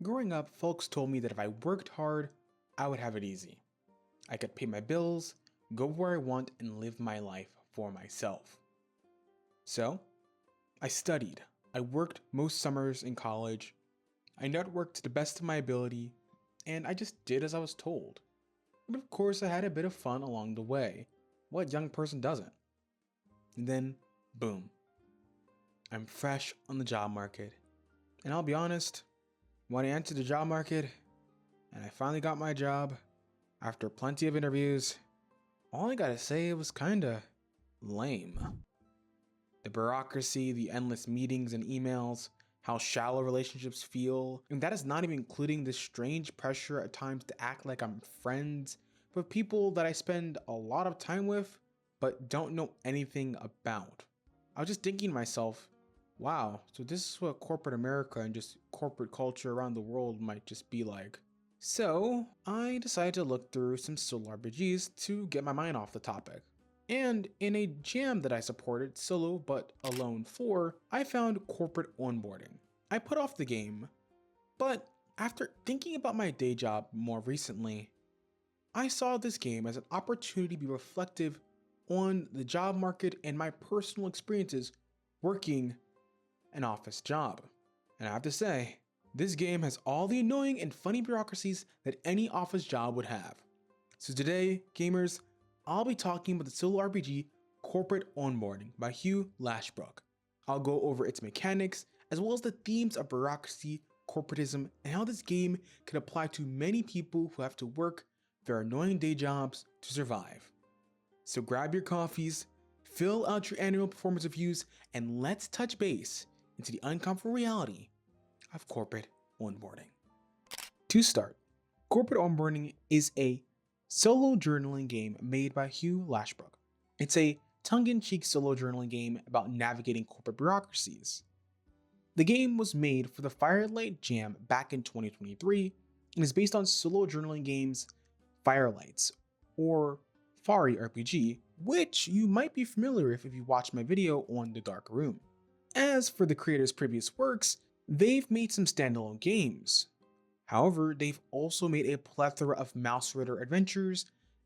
Growing up, folks told me that if I worked hard, I would have it easy. I could pay my bills, go where I want, and live my life for myself. So, I studied. I worked most summers in college. I networked to the best of my ability, and I just did as I was told. But of course, I had a bit of fun along the way. What young person doesn't? And then, boom. I'm fresh on the job market. And I'll be honest, when I entered the job market and I finally got my job after plenty of interviews, all I gotta say, it was kinda lame. The bureaucracy, the endless meetings and emails, how shallow relationships feel, and that is not even including this strange pressure at times to act like I'm friends with people that I spend a lot of time with but don't know anything about. I was just thinking to myself, wow, so this is what corporate America and just corporate culture around the world might just be like. So I decided to look through some solorpgs to get my mind off the topic. And in a jam that I supported solo but alone for, I found corporate onboarding. I put off the game, but after thinking about my day job more recently, I saw this game as an opportunity to be reflective on the job market and my personal experiences working an office job. And I have to say, this game has all the annoying and funny bureaucracies that any office job would have. So today, gamers, I'll be talking about the silorpg Corporate Onboarding by Hugh Lashbrooke. I'll go over its mechanics, as well as the themes of bureaucracy, corporatism, and how this game can apply to many people who have to work their annoying day jobs to survive. So grab your coffees, fill out your annual performance reviews, and let's touch base into the uncomfortable reality of corporate onboarding. To start, Corporate Onboarding is a solo journaling game made by Hugh Lashbrooke. It's a tongue-in-cheek solo journaling game about navigating corporate bureaucracies. The game was made for the Firelight Jam back in 2023 and is based on solo journaling games Firelights, or Fari RPG, which you might be familiar with if you watched my video on The Dark Room. As for the creator's previous works, they've made some standalone games. However, they've also made a plethora of mouse rider adventures,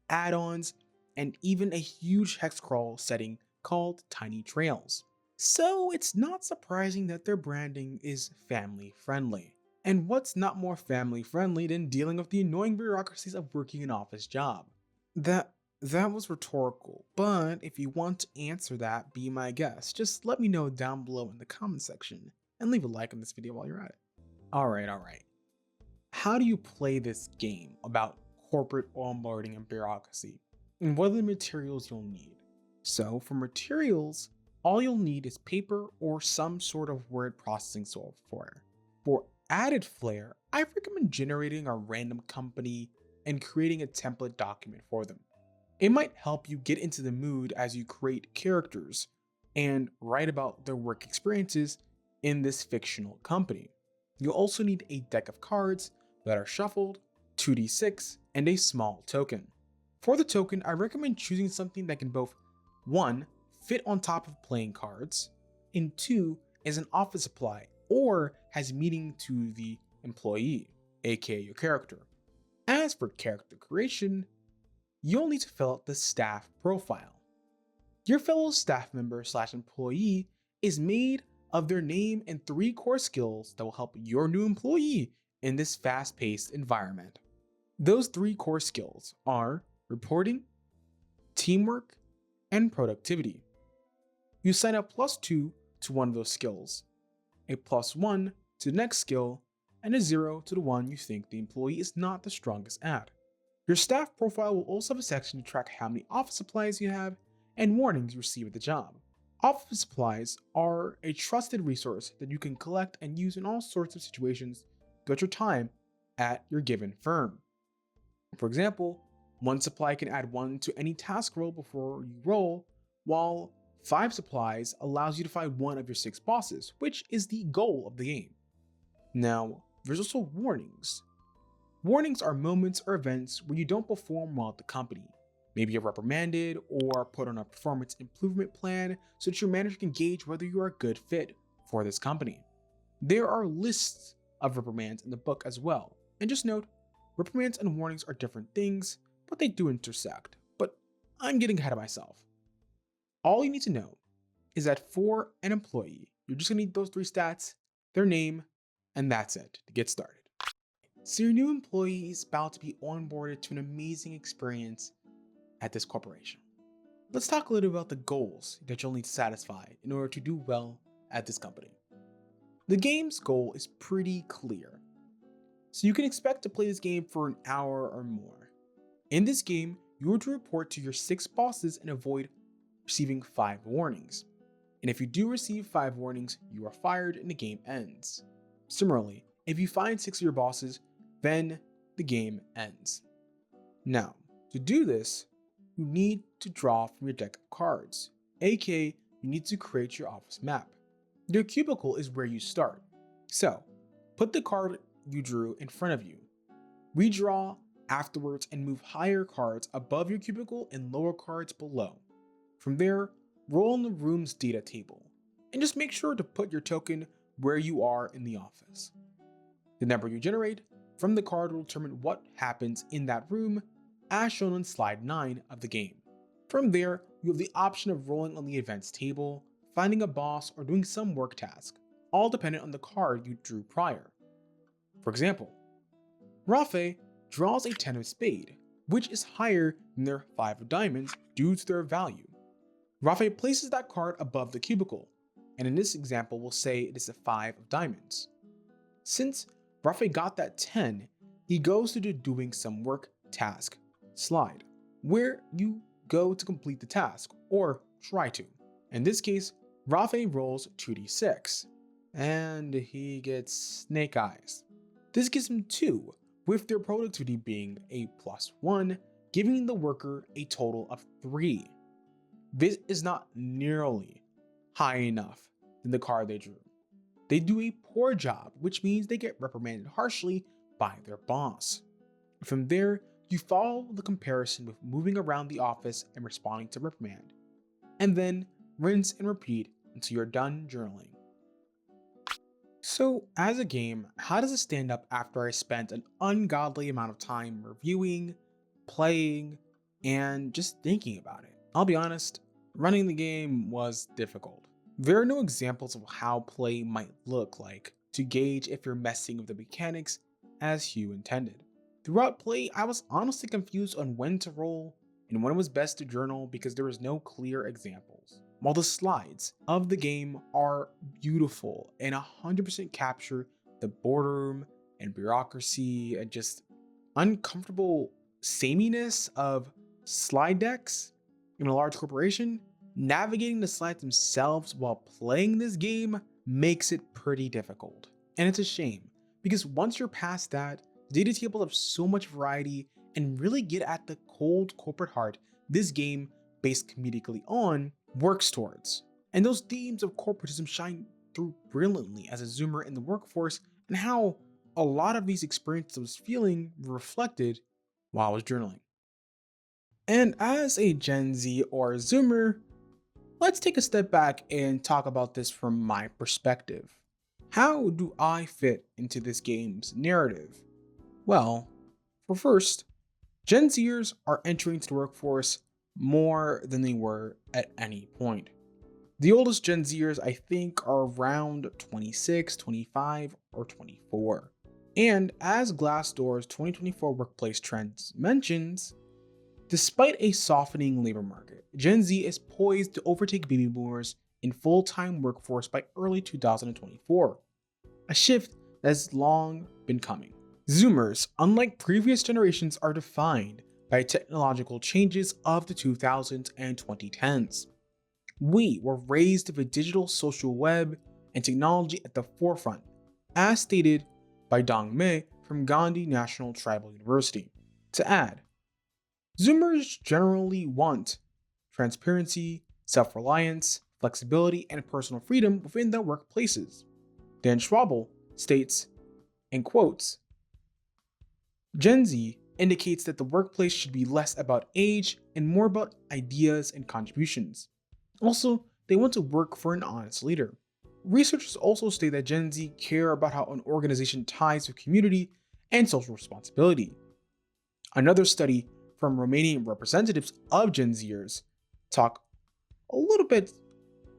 add-ons, and even a huge hex crawl setting called Tiny Trails. So it's not surprising that their branding is family friendly. And what's not more family friendly than dealing with the annoying bureaucracies of working an office job? That was rhetorical, but if you want to answer that, be my guest. Just let me know down below in the comment section and leave a like on this video while you're at it. Alright. How do you play this game about corporate onboarding and bureaucracy? And what are the materials you'll need? So for materials, all you'll need is paper or some sort of word processing software. For added flair, I recommend generating a random company and creating a template document for them. It might help you get into the mood as you create characters and write about their work experiences in this fictional company. You'll also need a deck of cards that are shuffled, 2d6, and a small token. For the token, I recommend choosing something that can both 1. Fit on top of playing cards, and 2. Is an office supply or has meaning to the employee, aka your character. As for character creation, you'll need to fill out the staff profile. Your fellow staff member / employee is made of their name and 3 core skills that will help your new employee in this fast-paced environment. Those 3 core skills are reporting, teamwork, and productivity. You sign up +2 to one of those skills, a +1 to the next skill, and a 0 to the one you think the employee is not the strongest at. Your staff profile will also have a section to track how many office supplies you have and warnings you receive at the job. Office supplies are a trusted resource that you can collect and use in all sorts of situations throughout your time at your given firm. For example, one supply can add 1 to any task roll before you roll, while 5 supplies allows you to find one of your 6 bosses, which is the goal of the game. Now, there's also warnings. Warnings are moments or events where you don't perform well at the company. Maybe you're reprimanded or put on a performance improvement plan so that your manager can gauge whether you are a good fit for this company. There are lists of reprimands in the book as well. And just note, reprimands and warnings are different things, but they do intersect. But I'm getting ahead of myself. All you need to know is that for an employee, you're just gonna need those 3 stats, their name, and that's it to get started. So your new employee is about to be onboarded to an amazing experience at this corporation. Let's talk a little about the goals that you'll need to satisfy in order to do well at this company. The game's goal is pretty clear, so you can expect to play this game for an hour or more. In this game, you are to report to your 6 bosses and avoid receiving 5 warnings. And if you do receive 5 warnings, you are fired and the game ends. Similarly, if you find 6 of your bosses, then the game ends. Now, to do this, you need to draw from your deck of cards, aka you need to create your office map. Your cubicle is where you start. So, put the card you drew in front of you. Redraw afterwards and move higher cards above your cubicle and lower cards below. From there, roll in the room's data table, and just make sure to put your token where you are in the office. The number you generate from the card will determine what happens in that room, as shown on slide 9 of the game. From there, you have the option of rolling on the events table, finding a boss, or doing some work task, all dependent on the card you drew prior. For example, Rafe draws a 10 of spade, which is higher than their 5 of diamonds due to their value. Rafe places that card above the cubicle, and in this example we'll say it is a 5 of diamonds. Since Rafe got that 10, he goes to the doing some work task slide, where you go to complete the task, or try to. In this case, Rafe rolls 2d6, and he gets snake eyes. This gives him 2, with their productivity being a +1, giving the worker a total of 3. This is not nearly high enough than the card they drew. They do a poor job, which means they get reprimanded harshly by their boss. From there, you follow the comparison with moving around the office and responding to reprimand, and then rinse and repeat until you're done journaling. So, as a game, how does it stand up after I spent an ungodly amount of time reviewing, playing, and just thinking about it? I'll be honest, running the game was difficult. There are no examples of how play might look like to gauge if you're messing with the mechanics as Hugh intended. Throughout play, I was honestly confused on when to roll and when it was best to journal because there was no clear examples. While the slides of the game are beautiful and 100% capture the boredom and bureaucracy and just uncomfortable sameness of slide decks in a large corporation, navigating the slides themselves while playing this game makes it pretty difficult. And it's a shame, because once you're past that, the data tables have so much variety and really get at the cold corporate heart this game, based comedically on, works towards. And those themes of corporatism shine through brilliantly as a zoomer in the workforce, and how a lot of these experiences I was feeling were reflected while I was journaling. And as a Gen Z or zoomer, let's take a step back and talk about this from my perspective. How do I fit into this game's narrative? Well, for first, Gen Zers are entering the workforce more than they were at any point. The oldest Gen Zers I think are around 26, 25, or 24. And as Glassdoor's 2024 workplace trends mentions, despite a softening labor market, Gen Z is poised to overtake baby boomers in full-time workforce by early 2024, a shift that has long been coming. Zoomers, unlike previous generations, are defined by technological changes of the 2000s and 2010s. We were raised with a digital social web and technology at the forefront, as stated by Dong Mei from Gandhi National Tribal University. To add, Zoomers generally want transparency, self-reliance, flexibility, and personal freedom within their workplaces. Dan Schwabel states, in quotes, Gen Z indicates that the workplace should be less about age and more about ideas and contributions. Also, they want to work for an honest leader. Researchers also state that Gen Z care about how an organization ties with community and social responsibility. Another study from Romanian representatives of Gen Zers talk a little bit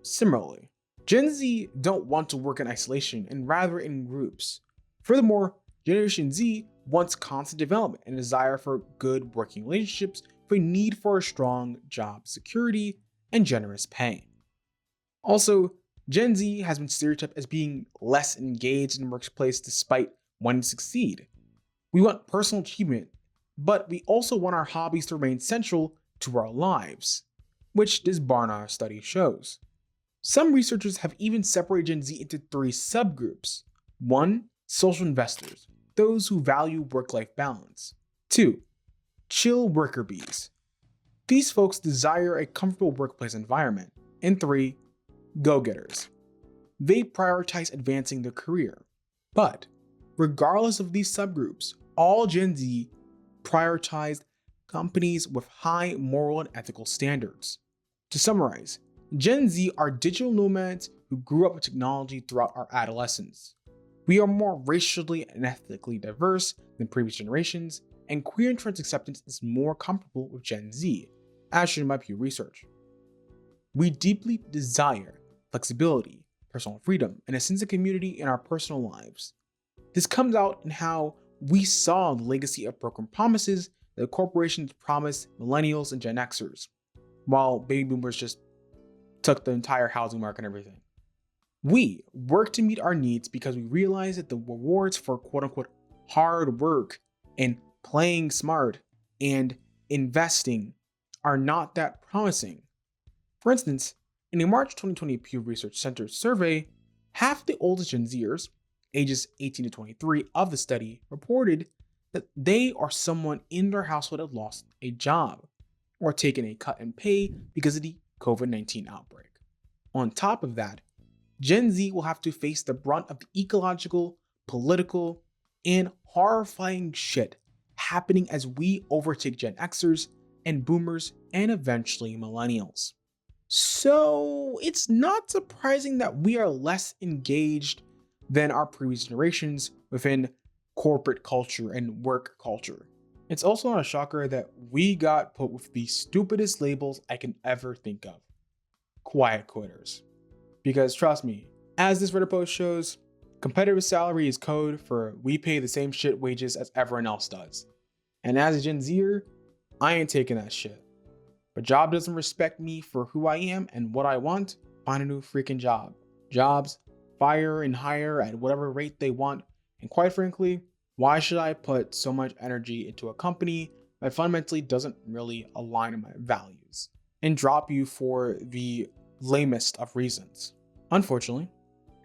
similarly. Gen Z don't want to work in isolation and rather in groups. Furthermore, Generation Z wants constant development and a desire for good working relationships with a need for a strong job security and generous pay. Also, Gen Z has been stereotyped as being less engaged in the workplace despite wanting to succeed. We want personal achievement, but we also want our hobbies to remain central to our lives, which this Barna study shows. Some researchers have even separated Gen Z into three subgroups. 1. Social investors, those who value work-life balance. 2. Chill worker bees. These folks desire a comfortable workplace environment. And 3. Go-getters. They prioritize advancing their career. But regardless of these subgroups, all Gen Z prioritized companies with high moral and ethical standards. To summarize, Gen Z are digital nomads who grew up with technology throughout our adolescence. We are more racially and ethnically diverse than previous generations, and queer and trans acceptance is more comfortable with Gen Z, as shown by Pew Research. We deeply desire flexibility, personal freedom, and a sense of community in our personal lives. This comes out in how we saw the legacy of broken promises that corporations promised millennials and Gen Xers, while baby boomers just took the entire housing market and everything. We work to meet our needs because we realize that the rewards for quote-unquote hard work and playing smart and investing are not that promising. For instance, in a March 2020 Pew Research Center survey, half the oldest Gen Zers, ages 18 to 23 of the study, reported that they or someone in their household had lost a job or taken a cut in pay because of the COVID-19 outbreak. On top of that, Gen Z will have to face the brunt of the ecological, political, and horrifying shit happening as we overtake Gen Xers and boomers and eventually millennials. So it's not surprising that we are less engaged than our previous generations within corporate culture and work culture. It's also not a shocker that we got put with the stupidest labels I can ever think of. Quiet quitters. Because trust me, as this Reddit post shows, competitive salary is code for we pay the same shit wages as everyone else does. And as a Gen Zer, I ain't taking that shit. If a job doesn't respect me for who I am and what I want, find a new freaking job. Jobs, fire and hire at whatever rate they want. And quite frankly, why should I put so much energy into a company that fundamentally doesn't really align with my values and drop you for the lamest of reasons? Unfortunately,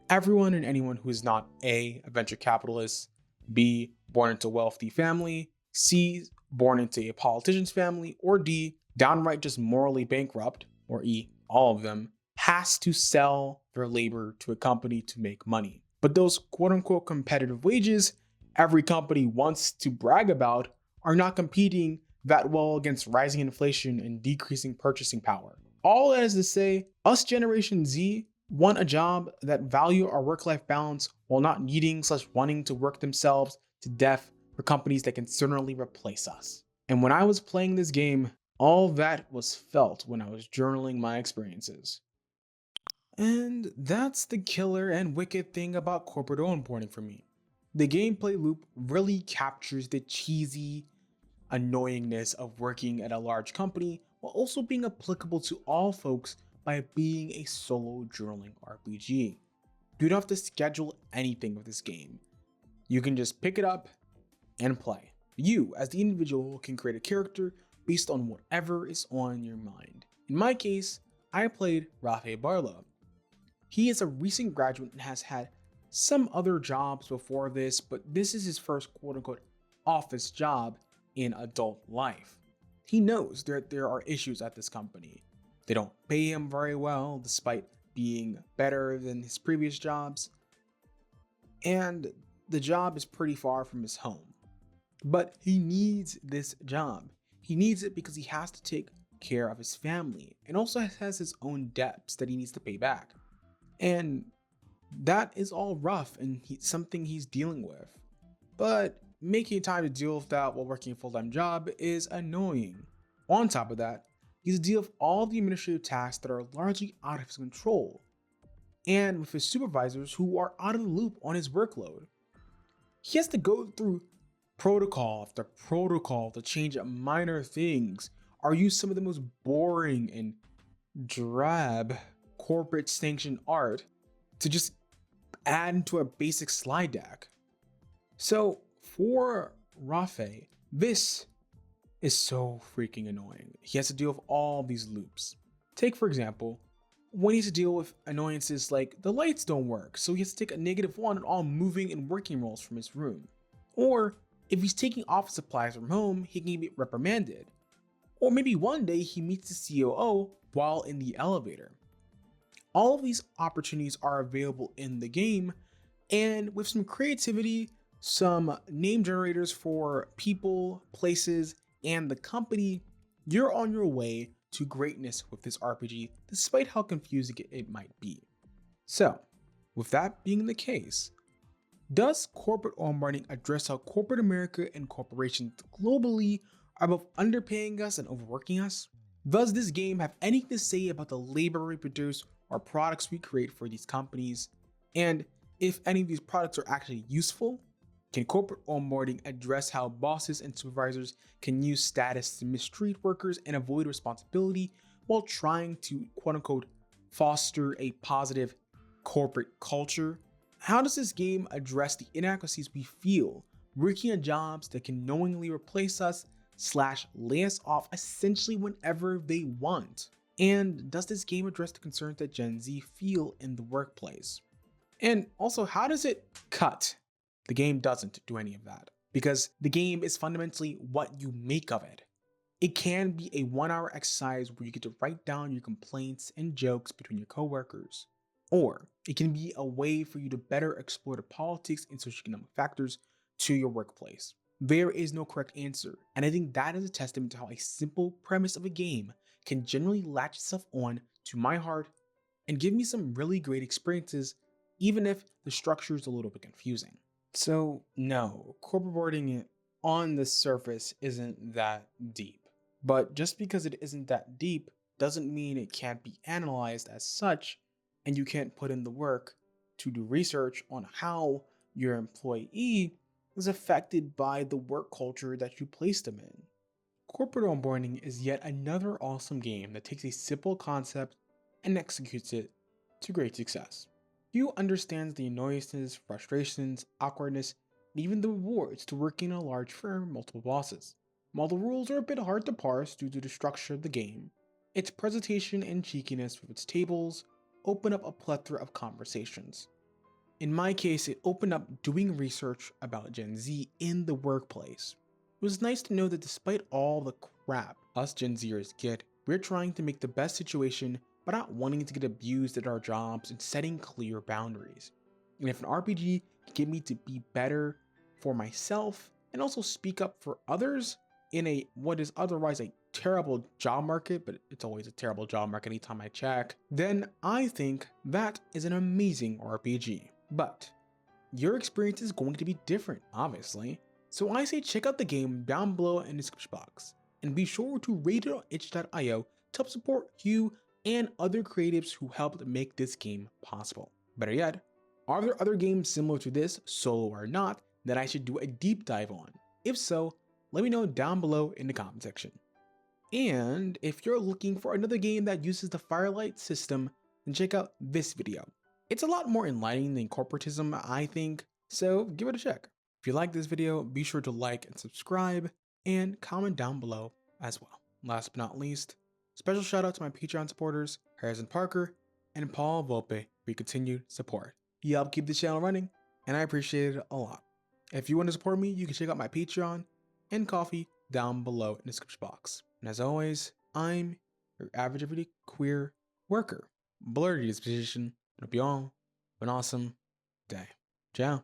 everyone and anyone who is not A, a venture capitalist, B, born into a wealthy family, C, born into a politician's family, or D, downright just morally bankrupt, or E, all of them, has to sell their labor to a company to make money. But those quote-unquote competitive wages every company wants to brag about are not competing that well against rising inflation and decreasing purchasing power. All that is to say, us Generation Z want a job that value our work-life balance while not needing/wanting to work themselves to death for companies that can certainly replace us. And when I was playing this game, all that was felt when I was journaling my experiences. And that's the killer and wicked thing about corporate onboarding for me. The gameplay loop really captures the cheesy annoyingness of working at a large company while also being applicable to all folks by being a solo journaling RPG. You don't have to schedule anything with this game. You can just pick it up and play. You, as the individual, can create a character based on whatever is on your mind. In my case, I played Rafe Barlow. He is a recent graduate and has had some other jobs before this, but this is his first quote-unquote office job in adult life. He knows that there are issues at this company. They don't pay him very well, despite being better than his previous jobs. And the job is pretty far from his home. But he needs this job. He needs it because he has to take care of his family and also has his own debts that he needs to pay back. And that is all rough and something he's dealing with. But making time to deal with that while working a full-time job is annoying. On top of that, he has to deal with all the administrative tasks that are largely out of his control, and with his supervisors who are out of the loop on his workload. He has to go through protocol after protocol to change minor things, or use some of the most boring and drab corporate sanctioned art to just add into a basic slide deck. So for Rafe, this is so freaking annoying. He has to deal with all these loops. Take for example, when he has to deal with annoyances like the lights don't work, so he has to take a -1 on all moving and working rolls from his room. Or if he's taking office supplies from home, he can get reprimanded. Or maybe one day he meets the COO while in the elevator. All of these opportunities are available in the game, and with some creativity, some name generators for people, places, and the company, you're on your way to greatness with this RPG, despite how confusing it might be. So, with that being the case, does corporate onboarding address how corporate America and corporations globally are both underpaying us and overworking us? Does this game have anything to say about the labor we produce or products we create for these companies? And if any of these products are actually useful? Can corporate onboarding address how bosses and supervisors can use status to mistreat workers and avoid responsibility while trying to quote unquote foster a positive corporate culture? How does this game address the inadequacies we feel working at jobs that can knowingly replace us / lay us off essentially whenever they want? And does this game address the concerns that Gen Z feel in the workplace? And also, how does it cut? The game doesn't do any of that, because the game is fundamentally what you make of it. It can be a 1-hour exercise where you get to write down your complaints and jokes between your coworkers. Or it can be a way for you to better explore the politics and socioeconomic factors to your workplace. There is no correct answer, and I think that is a testament to how a simple premise of a game can generally latch itself on to my heart and give me some really great experiences, even if the structure is a little bit confusing. So no, corporate boarding on the surface isn't that deep. But just because it isn't that deep doesn't mean it can't be analyzed as such, and you can't put in the work to do research on how your employee is affected by the work culture that you placed them in. Corporate onboarding is yet another awesome game that takes a simple concept and executes it to great success. Hugh understands the annoyances, frustrations, awkwardness, and even the rewards to working in a large firm with multiple bosses. While the rules are a bit hard to parse due to the structure of the game, its presentation and cheekiness with its tables open up a plethora of conversations. In my case, it opened up doing research about Gen Z in the workplace. It was nice to know that despite all the crap us Gen Zers get, we're trying to make the best situation but not wanting to get abused at our jobs and setting clear boundaries. And if an RPG can get me to be better for myself and also speak up for others in a what is otherwise a terrible job market, but it's always a terrible job market anytime I check, then I think that is an amazing RPG. But your experience is going to be different, obviously. So I say check out the game down below in the description box, and be sure to rate it on itch.io to help support Hugh and other creatives who helped make this game possible. Better yet, are there other games similar to this, solo or not, that I should do a deep dive on? If so, let me know down below in the comment section. And if you're looking for another game that uses the Firelight system, then check out this video. It's a lot more enlightening than Corporatism, I think, so give it a check. If you like this video, be sure to like and subscribe, and comment down below as well. Last but not least, special shout out to my Patreon supporters, Harrison Parker and Paul Volpe, for your continued support. You help keep the channel running, and I appreciate it a lot. If you want to support me, you can check out my Patreon and Ko-fi down below in the description box. And as always, I'm your average everyday queer worker, blurry disposition. Hope you all have an awesome day. Ciao.